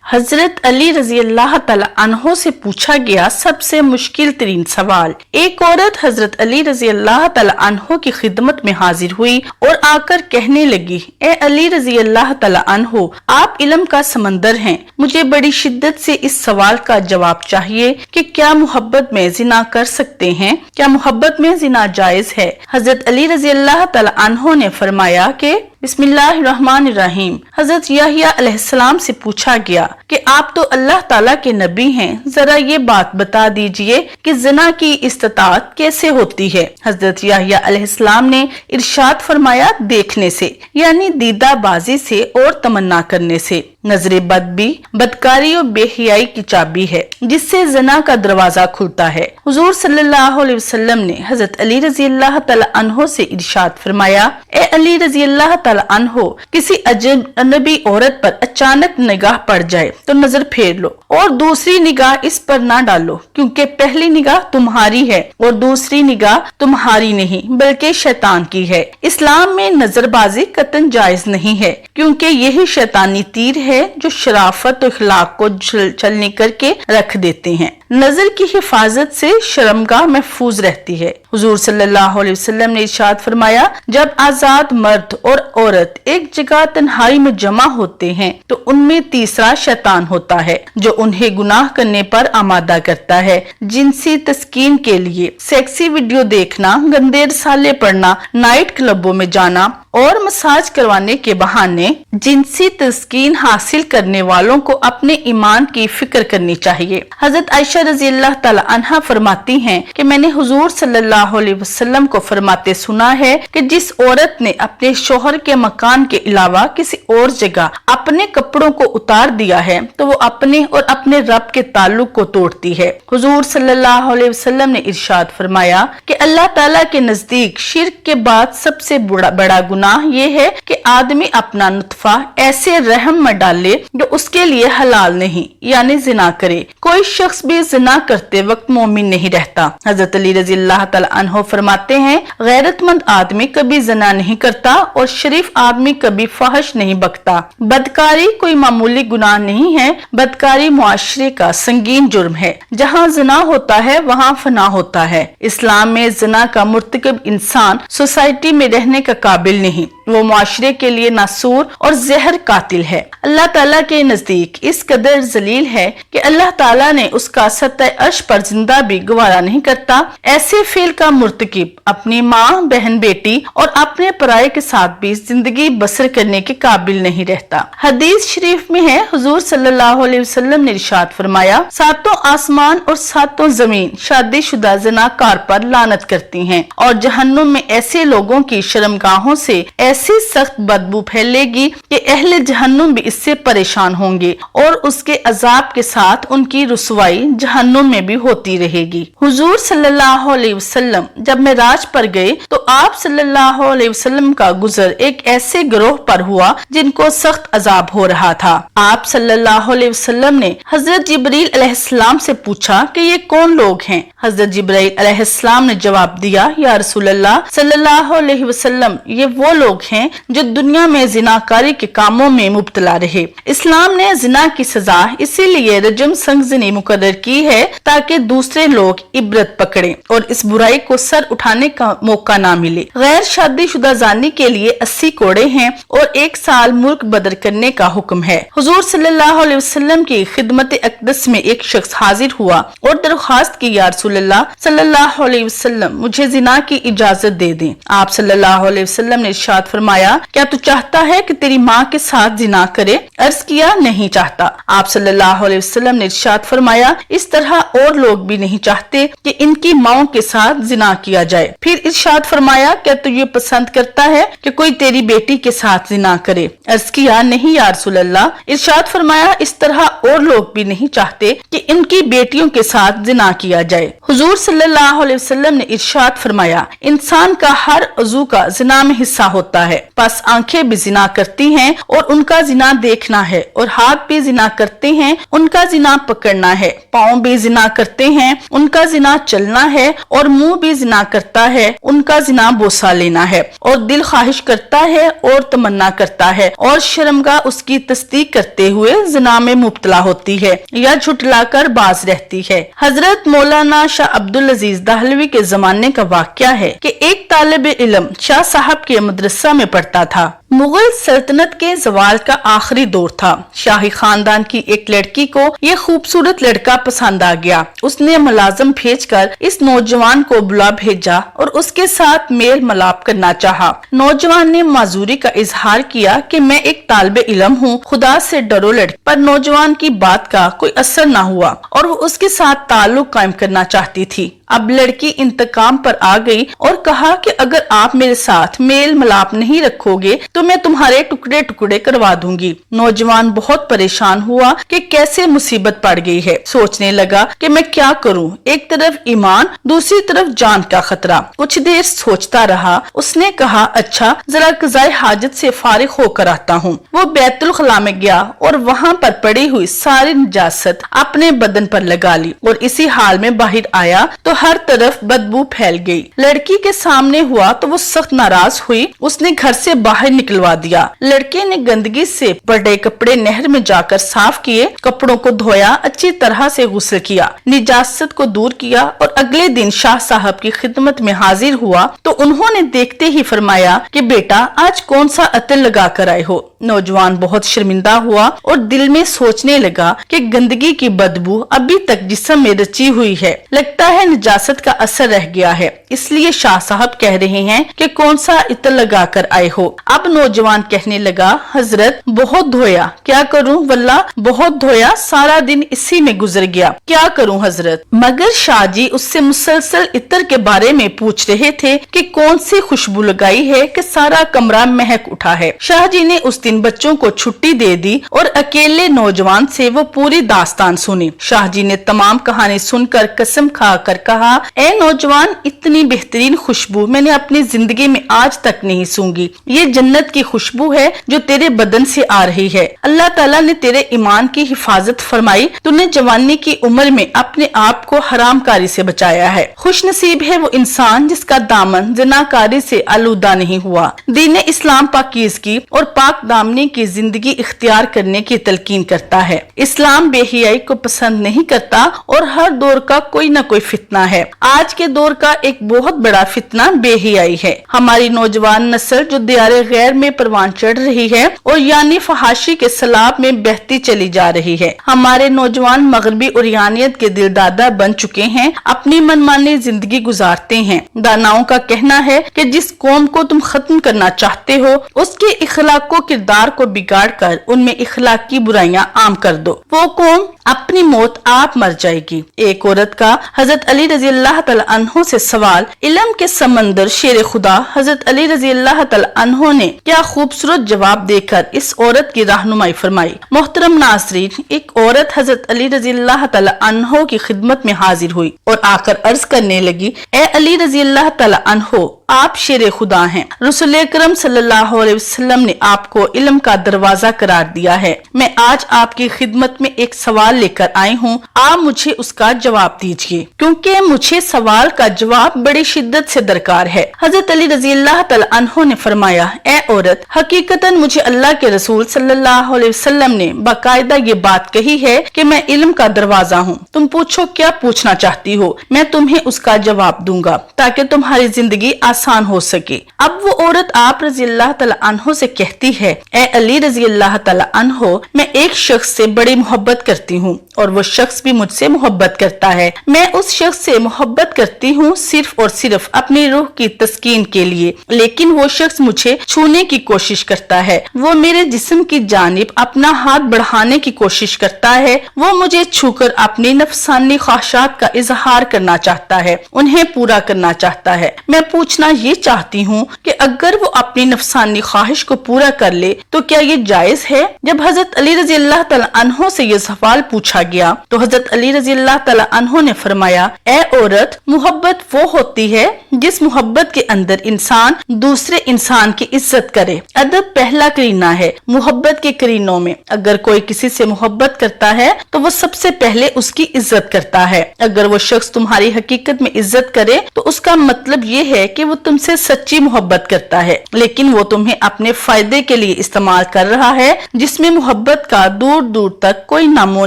हजरत अली रजी अल्लाह तआला अन्हो से पूछा गया सबसे मुश्किल तरीन सवाल। एक औरत हजरत अली रजी अल्लाह तआला अन्हो की खिदमत में हाजिर हुई और आकर कहने लगी, ए अली रजी अल्लाह तआला अन्हो, आप इल्म का समंदर हैं, मुझे बड़ी शिद्दत से इस सवाल का जवाब चाहिए कि क्या मोहब्बत में जिना कर सकते हैं? क्या मोहब्बत में जिना जायज है? हजरत अली रजी अल्लाह तआला अन्हो ने फरमाया कि बिस्मिल्लाहिर्रहमानिर्रहीम। हजरत यहया अलैहिस्सलाम से पूछा गया कि आप तो अल्लाह ताला के नबी हैं, जरा ये बात बता दीजिए कि जिना की इस्तिताअत कैसे होती है? हजरत यहया अलैहिस्सलाम ने इरशाद फरमाया, देखने से, यानी दीदा बाजी से और तमन्ना करने से। नजरे बद भी बदकारी और बेहियाई की चाबी है जिससे जना का दरवाजा खुलता है। हुजूर सल्लल्लाहु अलैहि वसल्लम ने हजरत अली रजी अल्लाह तआला अन्हो से इरशाद फरमाया, ए अली रजी अल्लाह तआला अन्हो, किसी अजनबी औरत पर अचानक निगाह पड़ जाए तो नजर फेर लो और दूसरी निगाह इस पर ना डालो, क्योंकि पहली निगाह तुम्हारी है और दूसरी निगाह तुम्हारी नहीं बल्कि शैतान की है। इस्लाम में नजरबाजी कतन जायज नहीं है, क्योंकि यही शैतानी तीर है जो शराफत और अखलाक को छलनी करके रख देते हैं। नजर की हिफाजत से शर्मगाह महफूज रहती है। हुजूर सल्लल्लाहु अलैहि वसल्लम ने इरशाद फरमाया, जब आजाद मर्द और औरत एक जगह तन्हाई में जमा होते हैं तो उनमें तीसरा शैतान होता है जो उन्हें गुनाह करने पर आमादा करता है। जिनसी तस्कीन के लिए सेक्सी वीडियो देखना, गंदे रसाले पढ़ना, नाइट क्लबों में जाना और मसाज करवाने के बहाने जिनसी तस्कीन हासिल करने वालों को अपने ईमान की फिक्र करनी चाहिए। हजरत आयशा रजी अल्लाह तआला अन्हा फरमाती हैं कि मैंने हुजूर सल्लल्लाहु अलैहि वसल्लम को फरमाते सुना है कि जिस औरत ने अपने शौहर के मकान के अलावा किसी और जगह अपने कपड़ों को उतार दिया है तो वो अपने और अपने रब के ताल्लुक को तोड़ती है। हुजूर सल्लल्लाहु अलैहि वसल्लम ने इरशाद फरमाया कि अल्लाह ताला के नजदीक शिर्क के बाद सबसे बड़ा गुनाह ये है कि आदमी अपना नुतफा ऐसे रहम में डाले जो उसके लिए हलाल नहीं, यानी जिना करे। कोई शख्स भी जिना करते वक्त मोमिन नहीं रहता। हजरत अली रजी अल्लाह तआला अन्हो फरमाते हैं, गैरतमंद आदमी कभी जिना नहीं करता और शरीफ आदमी कभी फहश नहीं बकता। बदकारी कोई मामूली गुनाह नहीं है, बदकारी मुआशरे का संगीन जुर्म है। जहाँ जिना होता है वहाँ फना होता है। इस्लाम में जिना का मुर्तकब इंसान सोसाइटी में रहने का काबिल नहीं, वो मुआशरे के लिए नासूर और जहर कातिल है। अल्लाह ताला के नजदीक इस कदर जलील है कि अल्लाह ताला ने उसका सत्ता अर्श पर जिंदा भी गवारा नहीं करता। ऐसे फेल का मुर्तकिब अपनी माँ, बहन, बेटी और अपने पराये के साथ भी जिंदगी बसर करने के काबिल नहीं रहता। हदीस शरीफ में है, हुजूर सल्लल्लाहु अलैहि वसल्लम ने इरशाद फरमाया, सातों आसमान और सातों जमीन शादीशुदा ज़नाकार पर लानत करती हैं और जहन्नुम में ऐसे लोगों की शर्मगाहों से ऐसी सख्त बदबू फैलेगी कि अहले जहन्नुम भी इससे परेशान होंगे और उसके अजाब के साथ उनकी रुसवाई जहन्नुम में भी होती रहेगी। हुजूर सल्लल्लाहु अलैहि वसल्लम जब मेराज पर गए तो आप सल्लल्लाहु अलैहि वसल्लम का गुजर एक ऐसे गिरोह पर हुआ जिनको सख्त अजाब हो रहा था। आप सल्लल्लाहु अलैहि वसल्लम ने हजरत जिब्रील अलैहिस्सलाम से पूछा कि ये कौन लोग हैं? हजरत जिब्रील अलैहिस्सलाम ने जवाब दिया, या रसूल अल्लाह सल्लल्लाहु अलैहि वसल्लम, ये वो लोग हैं जो दुनिया में जिनाकारी के कामों में मुब्तला रहे। इस्लाम ने जिना की सजा इसीलिए रजम संगजनी मुकर्रर की है ताकि दूसरे लोग इबरत पकड़ें और इस बुराई को सर उठाने का मौका ना मिले। गैर शादीशुदा जानी के लिए 80 कोड़े हैं और 1 साल मुल्क बदर करने का हुक्म है। हुजूर सल्लल्लाहु अलैहि वसल्लम की खिदमत अक़दस में एक शख्स हाजिर हुआ और दरख्वास्त की, या रसूल अल्लाह सल्लल्लाहु अलैहि वसल्लम, मुझे जिना की इजाजत दे दें। आप सल्लल्लाहु अलैहि वसल्लम ने इरशाद फरमाया, क्या तू चाहता है कि तेरी माँ के साथ जिना करे? अर्ज किया, नहीं चाहता। आप सल्लल्लाहु अलैहि वसल्लम ने इरशाद फरमाया, इस तरह और लोग भी नहीं चाहते कि इनकी माओ के साथ जिना किया जाए। फिर इरशाद फरमाया, क्या तू ये पसंद करता है कि कोई तेरी बेटी के साथ जिना करे? अर्ज किया, नहीं या रसूल अल्लाह। इरशाद फरमाया, इस तरह और लोग भी नहीं चाहते कि इनकी बेटियों के साथ जिना किया जाए। हुजूर सल्लल्लाहु अलैहि वसल्लम ने इरशाद फरमाया, इंसान का हर उज़ू का जिना में हिस्सा होता ہے. بس आंखें भी जिना करती हैं और उनका जिना देखना है, और हाथ भी जिना करते हैं, उनका जिना पकड़ना है, पाँव भी जिना करते हैं, उनका जिना चलना है, और मुंह भी जिना करता है, उनका जिना बोसा लेना है, और दिल ख्वाहिश करता है और तमन्ना करता है, और शर्मगाह उसकी तस्दीक करते हुए जिना में मुब्तला होती है या झुटलाकर बाज रहती है. हजरत मौलाना शाह अब्दुल अजीज दहलवी के जमाने का वाक़या है कि एक तालिब इल्म शाह साहब के मदरसा में पढ़ता था. मुगल सल्तनत के जवाल का आखिरी दौर था. शाही खानदान की एक लड़की को ये खूबसूरत लड़का पसंद आ गया. उसने मुलाजिम भेजकर इस नौजवान को बुला भेजा और उसके साथ मेल मिलाप करना चाहा. नौजवान ने माजूरी का इजहार किया कि मैं एक तालिब इल्म हूँ, खुदा से डरो लड़की. पर नौजवान की बात का कोई असर न हुआ और वो उसके साथ ताल्लुक कायम करना चाहती थी. अब लड़की इंतकाम पर आ गई और कहा कि अगर आप मेरे साथ मेल मिलाप नहीं रखोगे तो मैं तुम्हारे टुकड़े टुकड़े करवा दूंगी. नौजवान बहुत परेशान हुआ कि कैसे मुसीबत पड़ गई है. सोचने लगा कि मैं क्या करूं, एक तरफ ईमान, दूसरी तरफ जान का खतरा. कुछ देर सोचता रहा. उसने कहा, अच्छा जरा क़ज़ाए हाजत से फारिग होकर आता हूँ. वो बैतुल खला में गया और वहाँ पर पड़ी हुई सारी निजासत अपने बदन पर लगा ली और इसी हाल में बाहर आया तो हर तरफ बदबू फैल गई. लड़की के सामने हुआ तो वो सख्त नाराज हुई. उसने घर से बाहर निकलवा दिया. लड़के ने गंदगी से बड़े कपड़े नहर में जाकर साफ किए, कपड़ों को धोया, अच्छी तरह से गुस्ल किया, निजासत को दूर किया और अगले दिन शाह साहब की खिदमत में हाजिर हुआ तो उन्होंने देखते ही फरमाया कि बेटा आज कौन सा अतर लगा कर आए हो. नौजवान बहुत शर्मिंदा हुआ और दिल में सोचने लगा कि गंदगी की बदबू अभी तक जिस्म में रची हुई है, लगता है निजासत का असर रह गया है, इसलिए शाह साहब कह रहे हैं कि कौन सा इत्र लगा कर आए हो. अब नौजवान कहने लगा, हजरत बहुत धोया, क्या करूं, वल्ला बहुत धोया, सारा दिन इसी में गुजर गया, क्या करूं हजरत. मगर शाह जी उससे मुसलसल इत्र के बारे में पूछ रहे थे कि कौन सी खुशबू लगाई है कि सारा कमरा महक उठा है. शाह जी ने उस दिन बच्चों को छुट्टी दे दी और अकेले नौजवान से वो पूरी दास्तान सुनी. शाह जी ने तमाम कहानी सुनकर कसम खाकर कहा, ए नौजवान, इतनी बेहतरीन खुशबू मैंने अपनी जिंदगी में आज तक नहीं सूंघी. ये जन्नत की खुशबू है जो तेरे बदन से आ रही है. अल्लाह ताला ने तेरे ईमान की हिफाजत फरमाई. तूने जवानी की उम्र में अपने आप को हरामकारी से बचाया है. खुश नसीब है वो इंसान जिसका दामन ज़िनाकारी से आलूदा नहीं हुआ. दीन इस्लाम पाकीज़गी और पाक दामनी की जिंदगी इख्तियार करने की तलकीन करता है. इस्लाम बेहियाई को पसंद नहीं करता और हर दौर का कोई न कोई फितना है. आज के दौर का एक बहुत बड़ा फितना बेहियाई है. हमारी नौजवान नस्ल जो दियारे गैर में परवान चढ़ रही है और यानी फहाशी के सलाब में बहती चली जा रही है. हमारे नौजवान मगरबी उरियानियत के दिलदादा बन चुके हैं, अपनी मनमानी जिंदगी गुजारते हैं. दानाओं का कहना है कि जिस कौम को तुम खत्म करना चाहते हो उसके इखलाक को, किरदार को बिगाड़ कर उनमें इखलाक की बुराइयां आम कर दो. वो कौम अपनी मौत आप मर जाएगी. एक औरत का हजरत अली रजी अल्लाह तआला अन्हो से सवाल. इल्म के समंदर शेर खुदा हजरत अली रजी अल्लाह तआला अन्हो ने क्या खूबसूरत जवाब देकर इस औरत की रहनुमाई फरमाई. मोहतरम नाज़रीन, एक औरत हजरत अली रजी अल्लाह तआला अन्हो की खिदमत में हाजिर हुई और आकर अर्ज करने लगी, ए अली रजी अल्लाह तआला अन्हो, आप शेर खुदा हैं. रसूल अकरम सल्लल्लाहु अलैहि वसल्लम ने आपको इल्म का दरवाजा करार दिया है. मैं आज आपकी खिदमत में एक सवाल लेकर आई हूँ, आप मुझे उसका जवाब दीजिए क्योंकि मुझे सवाल का जवाब बड़ी शिद्दत से दरकार है. हजरत अली रजी अल्लाह तआला अन्हो ने फरमाया, ए औरत, हकीकतन मुझे अल्लाह के रसूल सल्लल्लाहु अलैहि वसल्लम ने बाकायदा ये बात कही है कि मैं इल्म का दरवाजा हूँ. तुम पूछो क्या पूछना चाहती हो, मैं तुम्हें उसका जवाब दूंगा ताकि तुम्हारी जिंदगी आसान हो सके. अब वो औरत आप रजी अल्लाह तआला अन्हो से कहती है, ए अली रजी अल्लाह तआला अन्हो, मैं एक शख्स से बड़ी मोहब्बत करती हूँ और वो शख्स भी मुझसे मोहब्बत करता है. मैं उस शख्स से मोहब्बत करती हूँ सिर्फ और सिर्फ अपनी रूह की तस्कीन के लिए, लेकिन वो शख्स मुझे छूने की कोशिश करता है. वो मेरे जिस्म की जानिब अपना हाथ बढ़ाने की कोशिश करता है. वो मुझे छूकर अपनी नफसानी ख्वाहिशात का इजहार करना चाहता है, उन्हें पूरा करना चाहता है. मैं पूछना पूछना ये चाहती हूँ कि अगर वो अपनी नफसानी ख्वाहिश को पूरा कर ले तो क्या ये जायज है? जब हजरत अली रजी अल्लाह तआला अन्हो से ये सवाल पूछा गया तो हजरत अली रजी अल्लाह तआला अन्हो ने फरमाया, ए औरत, मोहब्बत वो होती है जिस मोहब्बत के अंदर इंसान दूसरे इंसान की इज्जत करे। अदब पहला करीना है मोहब्बत के करीनों में। अगर कोई किसी से मोहब्बत करता है तो वो सबसे पहले उसकी इज्जत करता है। अगर वो शख्स तुम्हारी हकीकत में इज्जत करे तो उसका मतलब ये है कि वो तुमसे सच्ची मोहब्बत करता है, लेकिन वो तुम्हें अपने फायदे के लिए इस्तेमाल कर रहा है, जिसमें मोहब्बत का दूर दूर तक कोई नामो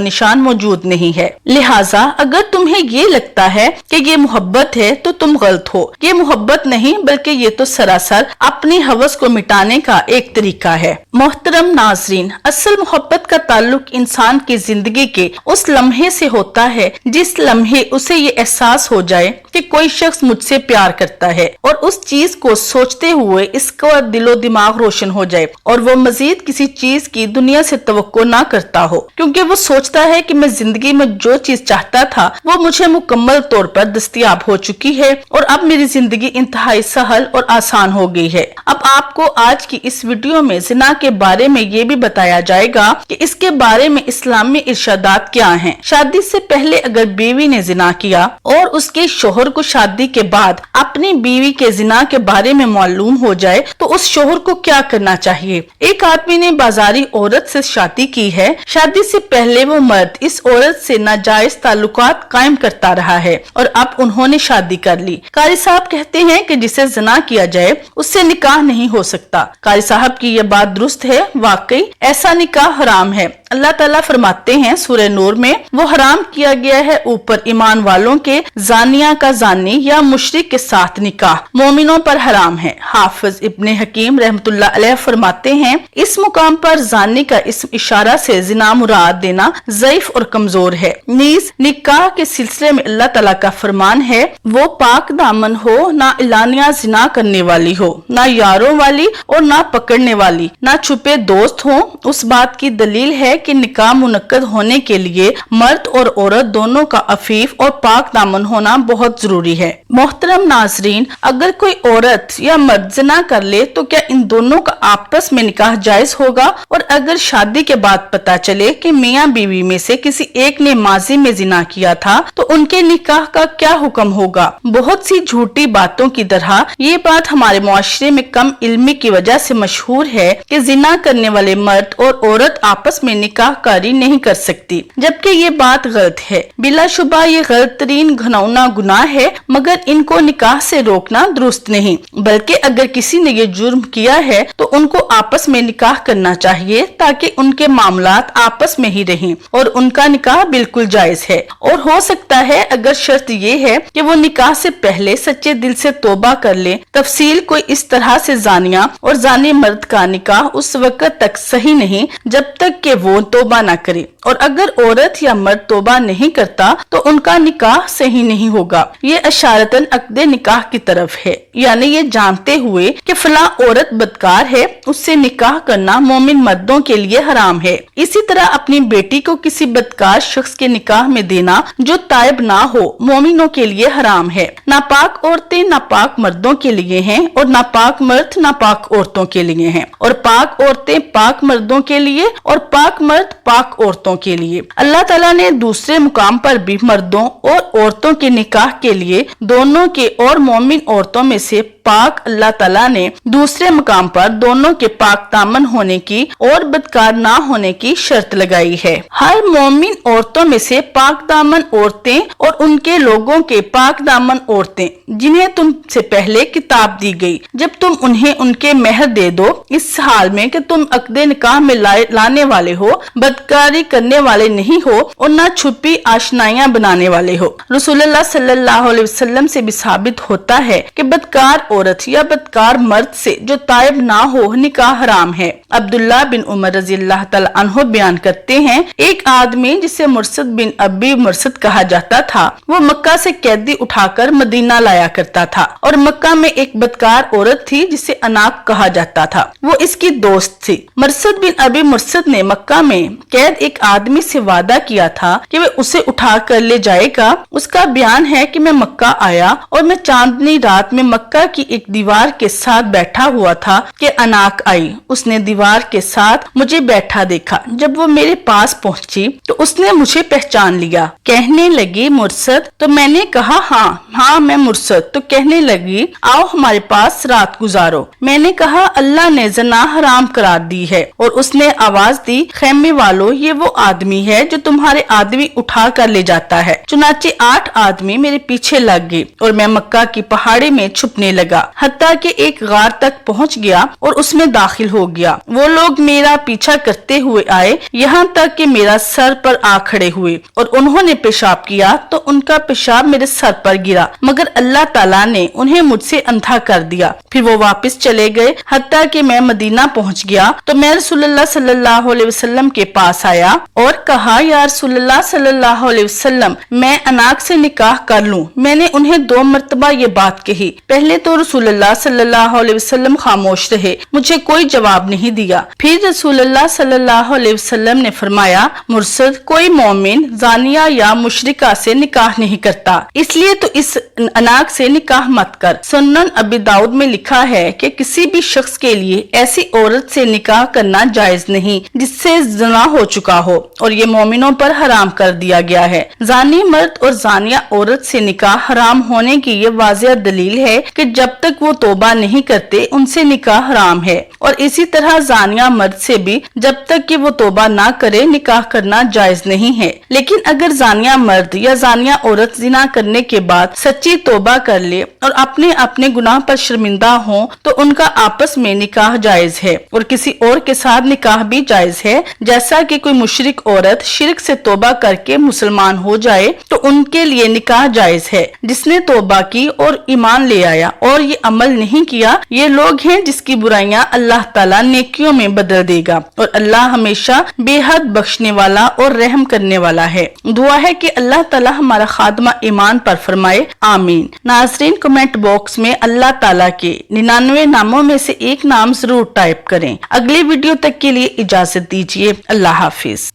निशान मौजूद नहीं है। लिहाजा अगर तुम्हें ये लगता है कि ये मोहब्बत है तो तुम गलत हो। ये मोहब्बत नहीं बल्कि ये तो सरासर अपनी हवस को मिटाने का एक तरीका है। मोहतरम नाजरीन, असल मोहब्बत का ताल्लुक इंसान की जिंदगी के उस लम्हे से होता है जिस लम्हे उसे ये एहसास हो जाए कि कोई शख्स मुझसे प्यार करता है और उस चीज को सोचते हुए इसका दिलो दिमाग रोशन हो जाए और वो मजीद किसी चीज की दुनिया से तवक्को ना करता हो, क्योंकि वो सोचता है कि मैं जिंदगी में जो चीज चाहता था वो मुझे मुकम्मल तौर पर दस्तयाब हो चुकी है और अब मेरी जिंदगी इंतहाई सहल और आसान हो गई है। अब आपको आज की इस वीडियो में जिना के बारे में ये भी बताया जाएगा कि इसके बारे में इस्लाम में इरशादात क्या हैं। शादी से पहले अगर बीवी ने जिना किया और उसके शोहर को शादी के बाद अपनी बीवी के जिना के बारे में मालूम हो जाए तो उस शोहर को क्या करना चाहिए? एक आदमी ने बाजारी औरत से शादी की है। शादी से पहले वो मर्द इस औरत से नाजायज ताल्लुकात कायम करता रहा है और अब उन्होंने शादी कर ली। कारी साहब कहते हैं कि जिसे जना किया जाए उससे निकाह नहीं हो सकता। कारी साहब की यह बात दुरुस्त है, वाकई ऐसा निकाह हराम है। अल्लाह ताला फरमाते हैं सूरह नूर में, वो हराम किया गया है ऊपर ईमान वालों के जानिया का जानी या मुशरिक के साथ निकाह मोमिनों पर हराम है। हाफिज इब्ने हकीम रहमतुल्लाह अलैह फरमाते हैं, इस मुकाम पर जानी का इस्म इशारा से जिना मुराद देना ज़ईफ और कमजोर है। नीज निकाह के सिलसिले में अल्लाह ताला का फरमान है, वो पाक दामन हो, ना इलानिया जिना करने वाली हो, ना यारों वाली और ना पकड़ने वाली, ना छुपे दोस्त हो। उस बात की दलील है कि निकाह मुनक्कद होने के लिए मर्द और औरत दोनों का अफीफ और पाक दामन होना बहुत जरूरी है। मोहतरम नाजरीन, अगर कोई औरत या मर्द जिना कर ले तो क्या इन दोनों का आपस में निकाह जायज होगा? और अगर शादी के बाद पता चले कि मियाँ बीवी में से किसी एक ने माजी में जिना किया था तो उनके निकाह का क्या हुक्म होगा? बहुत सी झूठी बातों की तरह ये बात हमारे मुआशरे में कम इल्मी की वजह से मशहूर है कि जिना करने वाले मर्द और औरत आपस में निकाहकारी नहीं कर सकती, जबकि ये बात गलत है। बिलाशुबा ये गलत तरीन घिनौना गुनाह है, मगर इनको निकाह से रोकना दुरुस्त नहीं। बल्कि अगर किसी ने ये जुर्म किया है तो उनको आपस में निकाह करना चाहिए ताकि उनके मामलात आपस में ही रहें और उनका निकाह बिल्कुल जायज है। और हो सकता है अगर शर्त ये है कि वो निकाह से पहले सच्चे दिल से तौबा कर ले। तफसील कोई इस तरह से जानिया और जानी मर्द का निकाह उस वक्त तक सही नहीं जब तक कि वो तौबा न करे, और अगर औरत या मर्द तौबा नहीं करता तो उनका निकाह सही नहीं होगा। ये अशारतन अक्दे निकाह की तरफ है, यानी ये जानते हुए कि फला औरत बदकार है उससे निकाह करना मोमिन मर्दों के लिए हराम है। इसी तरह अपनी बेटी को किसी बदकार शख्स के निकाह में देना जो तायब ना हो मोमिनों के लिए हराम है। नापाक औरतें नापाक मर्दों के लिए हैं और नापाक मर्द नापाक औरतों के लिए हैं, और पाक औरतें पाक मर्दों के लिए और पाक मर्द पाक औरतों के लिए। अल्लाह ताला ने दूसरे मुकाम पर भी मर्दों और औरतों के निकाह के लिए दोनों के और मोमिन औरतों में से पाक अल्लाह ताला ने दूसरे मुकाम पर दोनों के पाक दामन होने की और बदकार ना होने की शर्त लगाई है। हर मोमिन औरतों में से पाक दामन औरतें और उनके लोगों के पाक दामन औरतें जिन्हें तुमसे पहले किताब दी गई, जब तुम उन्हें उनके मेहर दे दो, इस हाल में कि तुम अक्दे निकाह में लाने वाले हो, बदकारी करने वाले नहीं हो और न छुपी आशनाइयां बनाने वाले हो। रसूलुल्लाह सल्लल्लाहु अलैहि वसल्लम से भी साबित होता है कि बदकार औरत या बदकार मर्द से जो तायब ना हो निकाह हराम है। अब्दुल्लाह बिन उमर रज़ी अल्लाह तआला अन्हु बयान करते हैं, एक आदमी जिसे मुर्सद बिन अबी मुर्सद कहा जाता था, वो मक्का से कैदी उठाकर मदीना लाया करता था, और मक्का में एक बदकार औरत थी जिसे अनाक कहा जाता था, वो इसकी दोस्त थी। मुर्सद बिन अबी मुर्सद ने मक्का में कैद एक आदमी से वादा किया था कि वह उसे उठा कर ले जाएगा। उसका बयान है कि मैं मक्का आया और मैं चांदनी रात में मक्का की एक दीवार के साथ बैठा हुआ था कि अनाक आई। उसने दीवार के साथ मुझे बैठा देखा। जब वो मेरे पास पहुंची तो उसने मुझे पहचान लिया। कहने लगी मुर्सद। तो मैंने कहा हाँ मैं मुर्सद। तो कहने लगी आओ हमारे पास रात गुजारो। मैंने कहा अल्लाह ने जना हराम करार दी है। और उसने आवाज दी खेमे वालों ये वो आदमी है जो तुम्हारे आदमी उठा कर ले जाता है। चुनाचे 8 आदमी मेरे पीछे लग गए और मैं मक्का की पहाड़ी में छुपने लगा, हत्ता कि एक गार तक पहुंच गया और उसमें दाखिल हो गया। वो लोग मेरा पीछा करते हुए आए, यहाँ तक कि मेरा सर पर आ खड़े हुए और उन्होंने पेशाब किया तो उनका पेशाब मेरे सर पर गिरा, मगर अल्लाह ताला ने उन्हें मुझसे अंधा कर दिया। फिर वो वापस चले गए, हत्ता कि मैं मदीना पहुंच गया तो मैं रसूलुल्लाह सल्लल्लाहु अलैहि वसल्लम के पास आया और कहा या रसूलुल्लाह सल्लल्लाहु अलैहि वसल्लम मैं अनाक से निकाह कर लूं। मैंने उन्हें 2 मरतबा ये बात कही। पहले तो रसूलुल्लाह सल्लल्लाहु अलैहि वसल्लम खामोश रहे, मुझे कोई जवाब नहीं दिया। फिर रसूलुल्लाह सल्लल्लाहु अलैहि वसल्लम ने फरमाया मुर्सद कोई मोमिन जानिया या मुशरिका से निकाह नहीं करता, इसलिए तो इस अनाक से निकाह मत कर। सुनन अबी दाऊद में लिखा है कि किसी भी शख्स के लिए ऐसी औरत से निकाह करना जायज नहीं जिससे ज़ना हो चुका हो और ये मोमिनों पर हराम कर दिया गया है। जानी मर्द और जानिया औरत से निकाह हराम होने की ये वाज़ेह दलील है कि जब तक वो तौबा नहीं करते उनसे निकाह हराम है। और इसी तरह जानिया मर्द से भी जब तक कि वो तौबा ना करे निकाह करना जायज नहीं है। लेकिन अगर जानिया मर्द या जानिया औरत जिना करने के बाद सच्ची तौबा कर ले और अपने अपने गुनाह पर शर्मिंदा हो तो उनका आपस में निकाह जायज है और किसी और के साथ निकाह भी जायज है। जैसा कि कोई मुशरिक औरत शिरक से तौबा करके मुसलमान हो जाए तो उनके लिए निकाह जायज है। जिसने तौबा की और ईमान ले आया और ये अमल नहीं किया, ये लोग हैं जिसकी बुराइयां अल्लाह ताला नेकियों में बदल देगा और अल्लाह हमेशा बेहद बख्शने वाला और रहम करने वाला है। दुआ है कि अल्लाह ताला हमारा खात्मा ईमान पर फरमाए, आमीन। नाज़रीन कमेंट बॉक्स में अल्लाह ताला के 99 नामों में से एक नाम जरूर टाइप करें। अगले वीडियो तक के लिए इजाजत दीजिए। अल्लाह हाफिज।